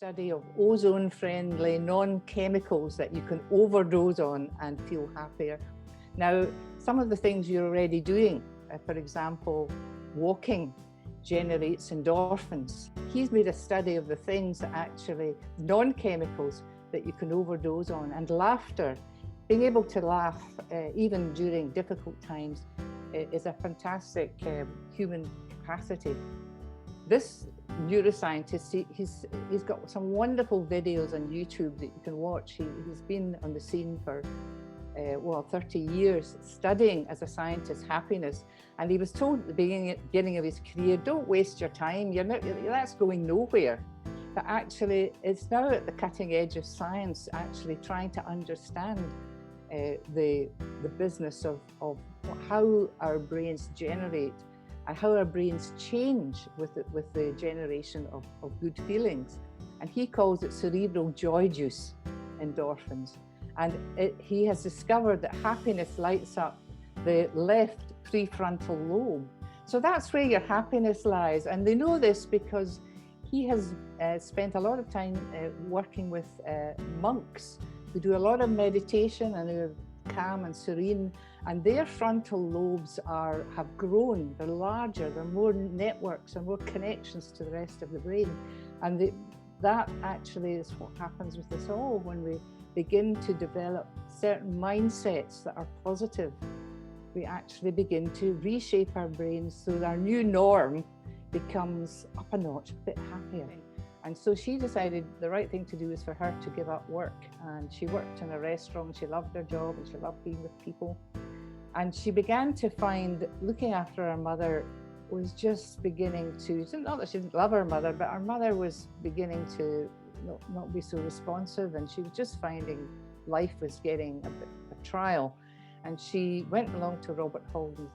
study of ozone-friendly non-chemicals that you can overdose on and feel happier. Now, some of the things you're already doing, for example, walking generates endorphins. He's made a study of the things that actually, non-chemicals that you can overdose on, and laughter. Being able to laugh even during difficult times is a fantastic human capacity. This neuroscientist, he's got some wonderful videos on YouTube that you can watch. He's been on the scene for 30 years studying as a scientist happiness, and he was told at the beginning of his career, don't waste your time, that's going nowhere. But actually it's now at the cutting edge of science, actually trying to understand the business of how our brains generate and how our brains change with the generation of good feelings. And he calls it cerebral joy juice, endorphins. And he has discovered that happiness lights up the left prefrontal lobe. So that's where your happiness lies. And they know this because he has spent a lot of time working with monks who do a lot of meditation and who are calm and serene, and their frontal lobes have grown, they're larger, there are more networks and more connections to the rest of the brain. And that actually is what happens with us all when we begin to develop certain mindsets that are positive. We actually begin to reshape our brains so that our new norm becomes up a notch, a bit happier. And so she decided the right thing to do is for her to give up work. And she worked in a restaurant, she loved her job and she loved being with people. And she began to find looking after her mother was just beginning to, not that she didn't love her mother, but her mother was beginning to not be so responsive, and she was just finding life was getting a bit of a trial. And she went along to Robert Holden's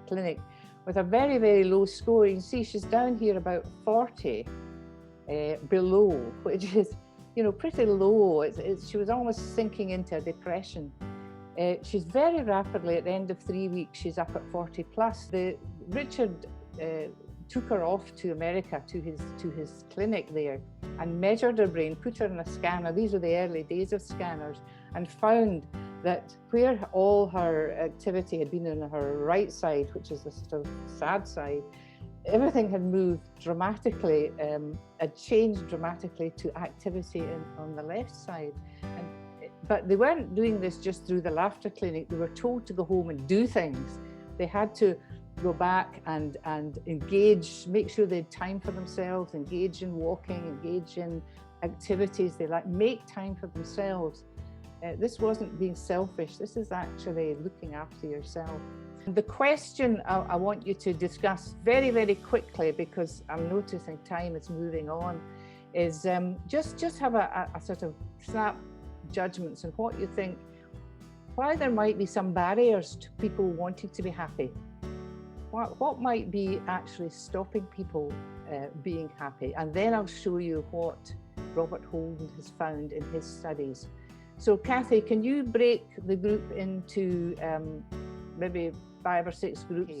clinic with a very, very low score. You can see she's down here about 40 below, which is, pretty low. She was almost sinking into a depression. She's very rapidly, at the end of 3 weeks, she's up at 40 plus. Richard took her off to America to his clinic there and measured her brain, put her in a scanner. These are the early days of scanners, and found that where all her activity had been on her right side, which is the sort of sad side, everything had moved dramatically, had changed dramatically to activity on the left side. But they weren't doing this just through the laughter clinic. They were told to go home and do things. They had to go back and engage, make sure they had time for themselves, engage in walking, engage in activities they like, make time for themselves. This wasn't being selfish, this is actually looking after yourself. The question I want you to discuss very, very quickly, because I'm noticing time is moving on, is just have a sort of snap judgments and what you think, why there might be some barriers to people wanting to be happy. What might be actually stopping people being happy? And then I'll show you what Robert Holden has found in his studies. So Kathy, can you break the group into maybe 5 or 6 groups?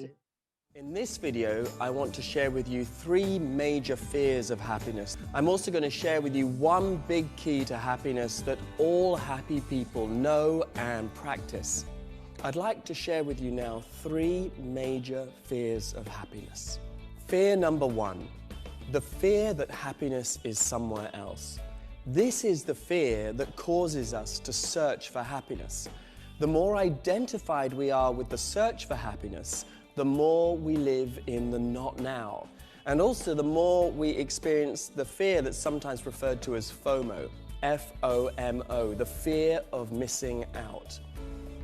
In this video, I want to share with you 3 major fears of happiness. I'm also going to share with you one big key to happiness that all happy people know and practice. I'd like to share with you now 3 major fears of happiness. Fear number 1, the fear that happiness is somewhere else. This is the fear that causes us to search for happiness. The more identified we are with the search for happiness, the more we live in the not now. And also the more we experience the fear that's sometimes referred to as FOMO, F-O-M-O, the fear of missing out.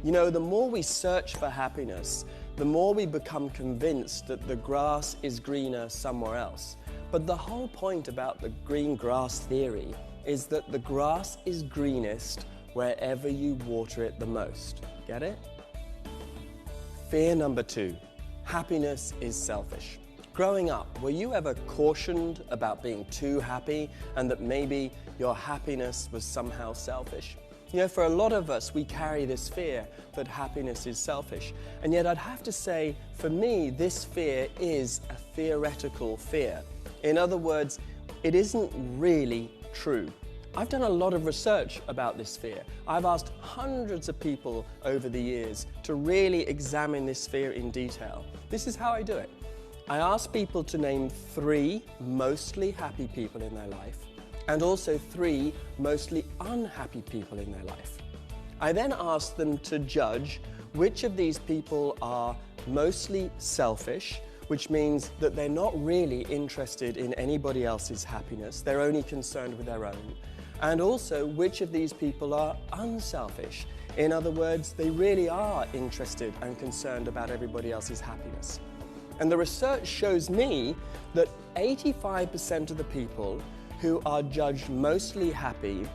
The more we search for happiness, the more we become convinced that the grass is greener somewhere else. But the whole point about the green grass theory is that the grass is greenest wherever you water it the most. Get it? Fear number 2, happiness is selfish. Growing up, were you ever cautioned about being too happy and that maybe your happiness was somehow selfish? For a lot of us, we carry this fear that happiness is selfish. And yet I'd have to say, for me, this fear is a theoretical fear. In other words, it isn't really true. I've done a lot of research about this fear. I've asked hundreds of people over the years to really examine this fear in detail. This is how I do it. I ask people to name 3 mostly happy people in their life, and also 3 mostly unhappy people in their life. I then ask them to judge which of these people are mostly selfish, which means that they're not really interested in anybody else's happiness, they're only concerned with their own. And also which of these people are unselfish. In other words, they really are interested and concerned about everybody else's happiness. And the research shows me that 85% of the people who are judged mostly happy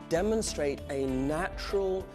demonstrate a natural,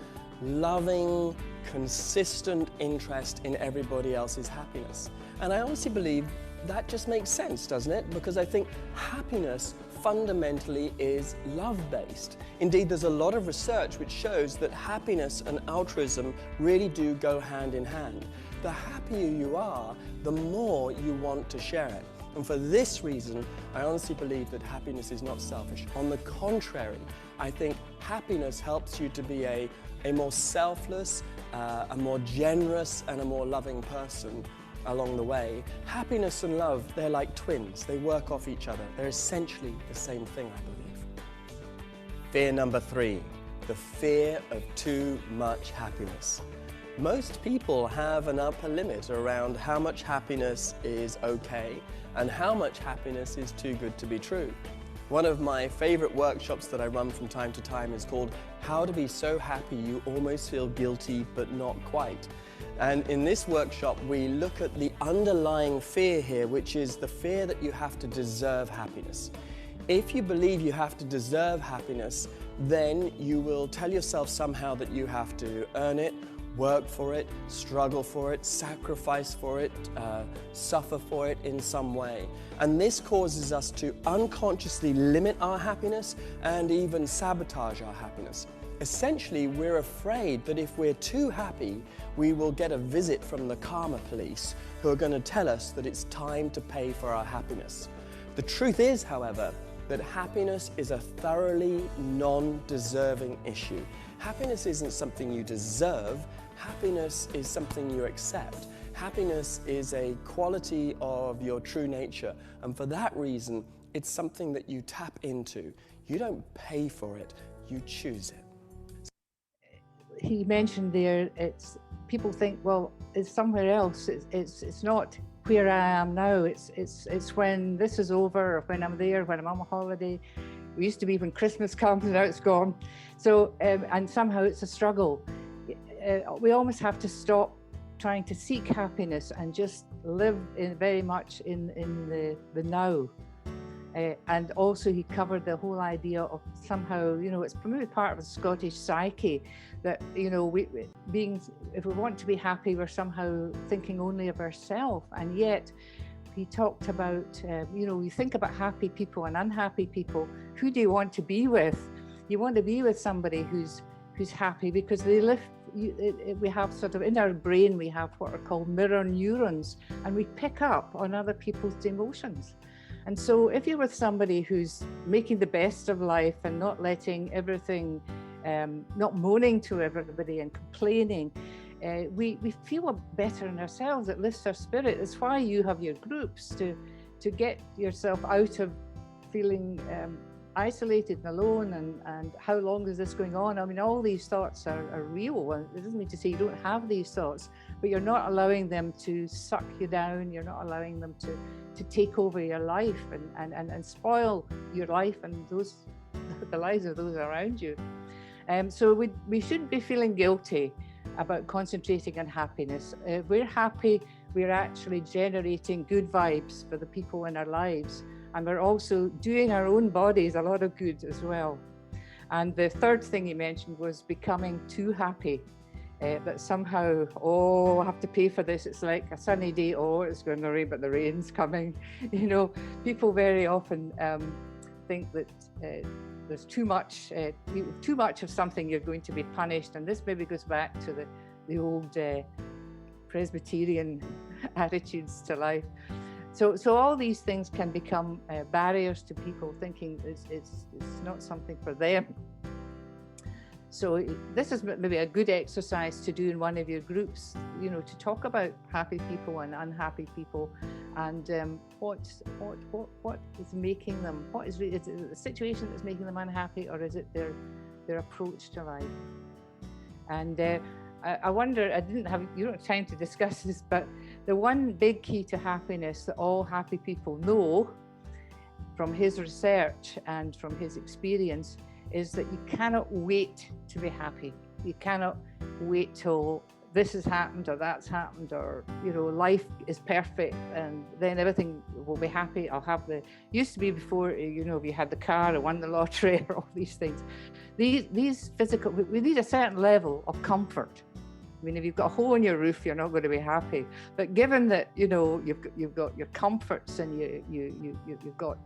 loving, consistent interest in everybody else's happiness. And I honestly believe that just makes sense, doesn't it? Because I think happiness fundamentally is love-based. Indeed, there's a lot of research which shows that happiness and altruism really do go hand in hand. The happier you are, the more you want to share it. And for this reason, I honestly believe that happiness is not selfish. On the contrary, I think happiness helps you to be a more selfless, a more generous and a more loving person along the way. Happiness and love, they're like twins. They work off each other. They're essentially the same thing, I believe. Fear number 3, the fear of too much happiness. Most people have an upper limit around how much happiness is okay and how much happiness is too good to be true. One of my favorite workshops that I run from time to time is called How to Be So Happy You Almost Feel Guilty But Not Quite. And in this workshop, we look at the underlying fear here, which is the fear that you have to deserve happiness. If you believe you have to deserve happiness, then you will tell yourself somehow that you have to earn it, work for it, struggle for it, sacrifice for it, suffer for it in some way. And this causes us to unconsciously limit our happiness and even sabotage our happiness. Essentially, we're afraid that if we're too happy, we will get a visit from the karma police who are going to tell us that it's time to pay for our happiness. The truth is, however, that happiness is a thoroughly non-deserving issue. Happiness isn't something you deserve, happiness is something you accept. Happiness is a quality of your true nature, and for that reason, it's something that you tap into. You don't pay for it, you choose it. He mentioned there, people think, well, it's somewhere else. It's not where I am now. It's when this is over, or when I'm there, when I'm on a holiday. It used to be when Christmas comes, now it's gone. So, and somehow it's a struggle. We almost have to stop trying to seek happiness and just live very much in the now. And also he covered the whole idea of somehow, it's maybe part of the Scottish psyche that, if we want to be happy, we're somehow thinking only of ourselves. And yet he talked about, you think about happy people and unhappy people. Who do you want to be with? You want to be with somebody who's happy, because they live. We have sort of in our brain, we have what are called mirror neurons, and we pick up on other people's emotions. And so if you're with somebody who's making the best of life and not letting everything, not moaning to everybody and complaining, we feel better in ourselves. It lifts our spirit. It's why you have your groups, to get yourself out of feeling isolated and alone, and how long is this going on? I mean, all these thoughts are real. It doesn't mean to say you don't have these thoughts, but you're not allowing them to suck you down. You're not allowing them to take over your life and spoil your life and the lives of those around you. So we shouldn't be feeling guilty about concentrating on happiness. If we're happy, we're actually generating good vibes for the people in our lives. And we're also doing our own bodies a lot of good as well. And the third thing he mentioned was becoming too happy. That somehow, I have to pay for this. It's like a sunny day, it's going to rain, but the rain's coming. People very often think that there's too much of something, you're going to be punished. And this maybe goes back to the old Presbyterian attitudes to life. So all these things can become barriers to people thinking it's not something for them. So this is maybe a good exercise to do in one of your groups, you know, to talk about happy people and unhappy people, and what is making them, is it the situation that's making them unhappy, or is it their approach to life? And I wonder, you don't have time to discuss this, but the one big key to happiness that all happy people know from his research and from his experience is that you cannot wait to be happy. You cannot wait till this has happened or that's happened, or, you know, life is perfect and then everything will be happy. Used to be before, you know, if you had the car or won the lottery or all these things. These physical, we need a certain level of comfort. I mean, if you've got a hole in your roof, you're not going to be happy. But given that, you know, you've got your comforts and you've got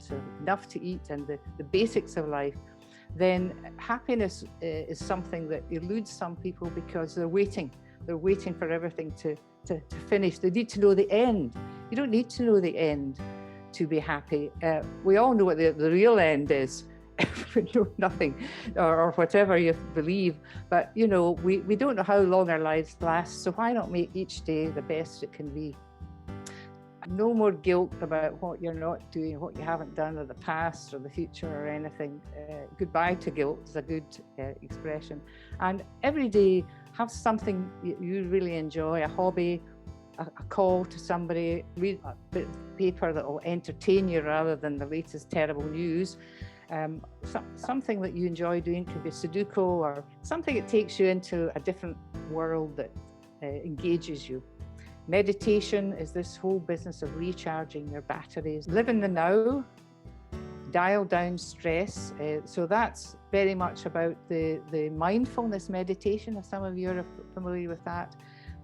enough to eat and the basics of life, then happiness is something that eludes some people because they're waiting. They're waiting for everything to finish. They need to know the end. You don't need to know the end to be happy. We all know what the real end is. We know nothing, or whatever you believe. But, you know, we don't know how long our lives last. So why not make each day the best it can be? No more guilt about what you're not doing, what you haven't done, or the past or the future or anything. Goodbye to guilt is a good expression. And every day have something you really enjoy, a hobby, a call to somebody, read a bit of paper that will entertain you rather than the latest terrible news. Something that you enjoy doing, could be Sudoku or something that takes you into a different world that engages you. Meditation is this whole business of recharging your batteries. Live in the now, dial down stress. So that's very much about the mindfulness meditation, if some of you are familiar with that.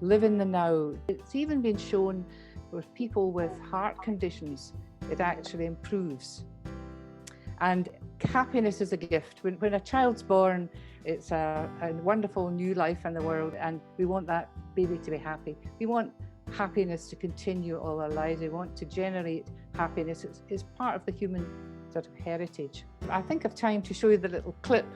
Live in the now. It's even been shown with people with heart conditions, it actually improves. And happiness is a gift. When a child's born, it's a wonderful new life in the world, and we want that baby to be happy. We want happiness to continue all our lives. We want to generate happiness. It's part of the human sort of heritage. I think I've time to show you the little clip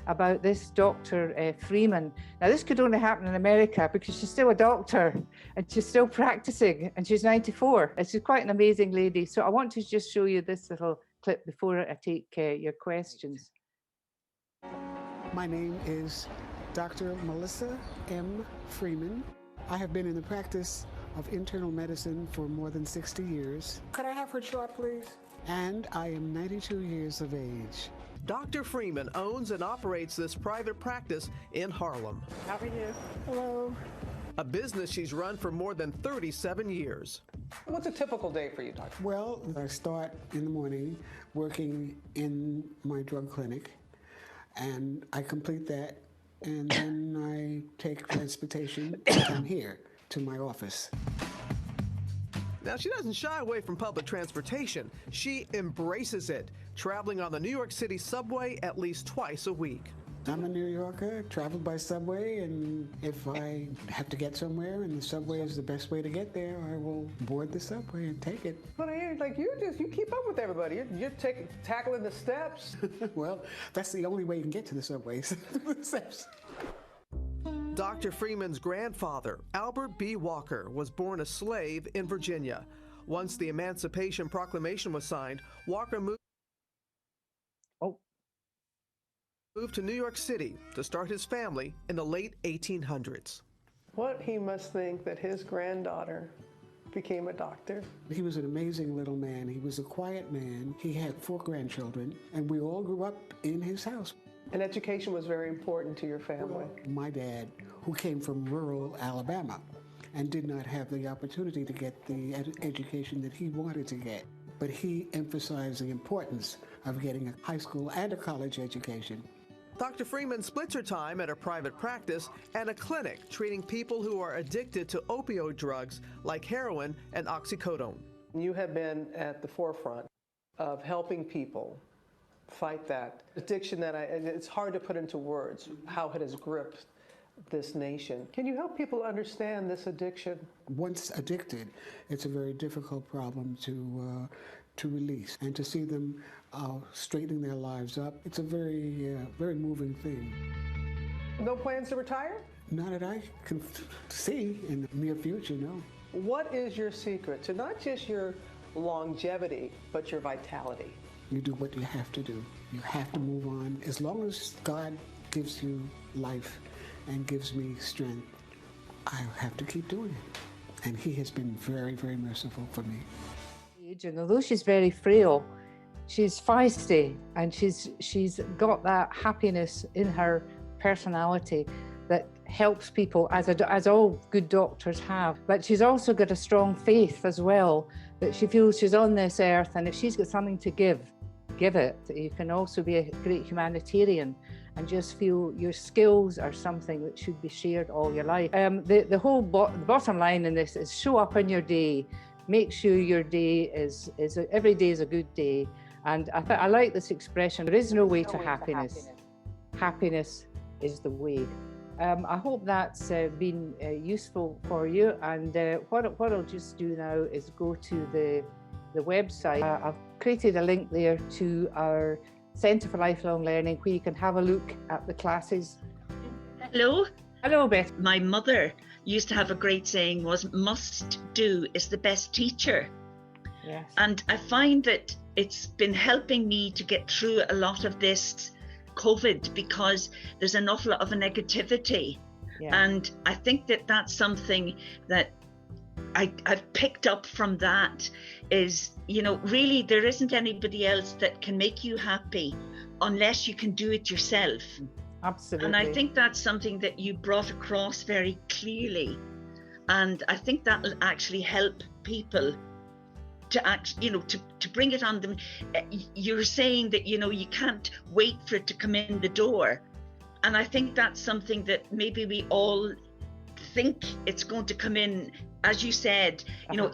about this Dr. Freeman. Now, this could only happen in America because she's still a doctor and she's still practicing, and she's 94. And she's quite an amazing lady. So I want to just show you this little clip before I take your questions. My name is Dr. Melissa M. Freeman. I have been in the practice of internal medicine for more than 60 years. Could I have her chart, please? And I am 92 years of age. Dr. Freeman owns and operates this private practice in Harlem. How are you? Hello. A business she's run for more than 37 years. What's a typical day for you, doctor? Well, I start in the morning working in my drug clinic, and I complete that, and then I take transportation to come here to my office. Now, she doesn't shy away from public transportation. She embraces it, traveling on the New York City subway at least twice a week. I'm a New Yorker, travel by subway, and if I have to get somewhere and the subway is the best way to get there, I will board the subway and take it. But I hear like you keep up with everybody. You're tackling the steps. Well, that's the only way you can get to the subways. The steps. Dr. Freeman's grandfather, Albert B. Walker, was born a slave in Virginia. Once the Emancipation Proclamation was signed, Walker moved to New York City to start his family in the late 1800s. What he must think that his granddaughter became a doctor. He was an amazing little man. He was a quiet man. He had 4 grandchildren, and we all grew up in his house. And education was very important to your family. My dad, who came from rural Alabama and did not have the opportunity to get the education that he wanted to get, but he emphasized the importance of getting a high school and a college education. Dr. Freeman splits her time at her private practice and a clinic treating people who are addicted to opioid drugs like heroin and oxycodone. You have been at the forefront of helping people fight that addiction that it's hard to put into words how it has gripped this nation. Can you help people understand this addiction? Once addicted, it's a very difficult problem to release, and to see them straightening their lives up. It's a very moving thing. No plans to retire? Not that I can see in the near future, no. What is your secret to not just your longevity, but your vitality? You do what you have to do. You have to move on. As long as God gives you life and gives me strength, I have to keep doing it. And He has been very, very merciful for me. And although she's very frail, she's feisty, and she's got that happiness in her personality that helps people, as all good doctors have. But she's also got a strong faith as well, that she feels she's on this earth, and if she's got something to give it. You can also be a great humanitarian and just feel your skills are something that should be shared all your life. The bottom line in this is show up in your day. Make sure your day is every day is a good day. And I like this expression, there is no way to happiness. Happiness is the way. I hope that's been useful for you. And what I'll just do now is go to the website. I've created a link there to our Centre for Lifelong Learning, where you can have a look at the classes. Hello. Hello, Beth. My mother used to have a great saying was, must do is the best teacher. Yes. And I find that it's been helping me to get through a lot of this COVID, because there's an awful lot of negativity. Yeah. And I think that that's something that I've picked up from that is, really there isn't anybody else that can make you happy unless you can do it yourself. Absolutely. And I think that's something that you brought across very clearly. And I think that will actually help people to bring it on them. You're saying that, you can't wait for it to come in the door. And I think that's something that maybe we all think it's going to come in. As you said,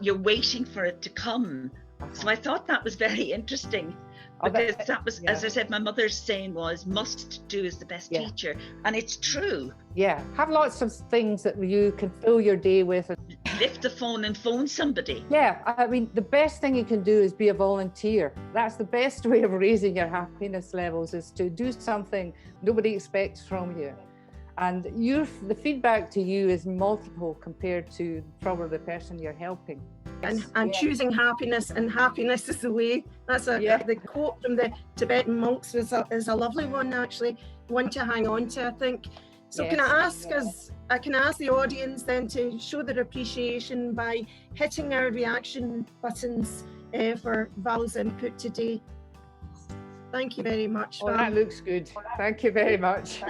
you're waiting for it to come. So I thought that was very interesting, because that was, as I said, my mother's saying was, must do is the best teacher. And it's true. Yeah, have lots of things that you can fill your day with. Lift the phone and phone somebody. Yeah, I mean, the best thing you can do is be a volunteer. That's the best way of raising your happiness levels, is to do something nobody expects from you. And the feedback to you is multiple compared to probably the person you're helping. And choosing happiness, and happiness is the way. That's the quote from the Tibetan monks is a lovely one, actually, one to hang on to, I think. So can I ask the audience then to show their appreciation by hitting our reaction buttons for Val's input today. Thank you very much. Oh, that looks good. Thank you very much.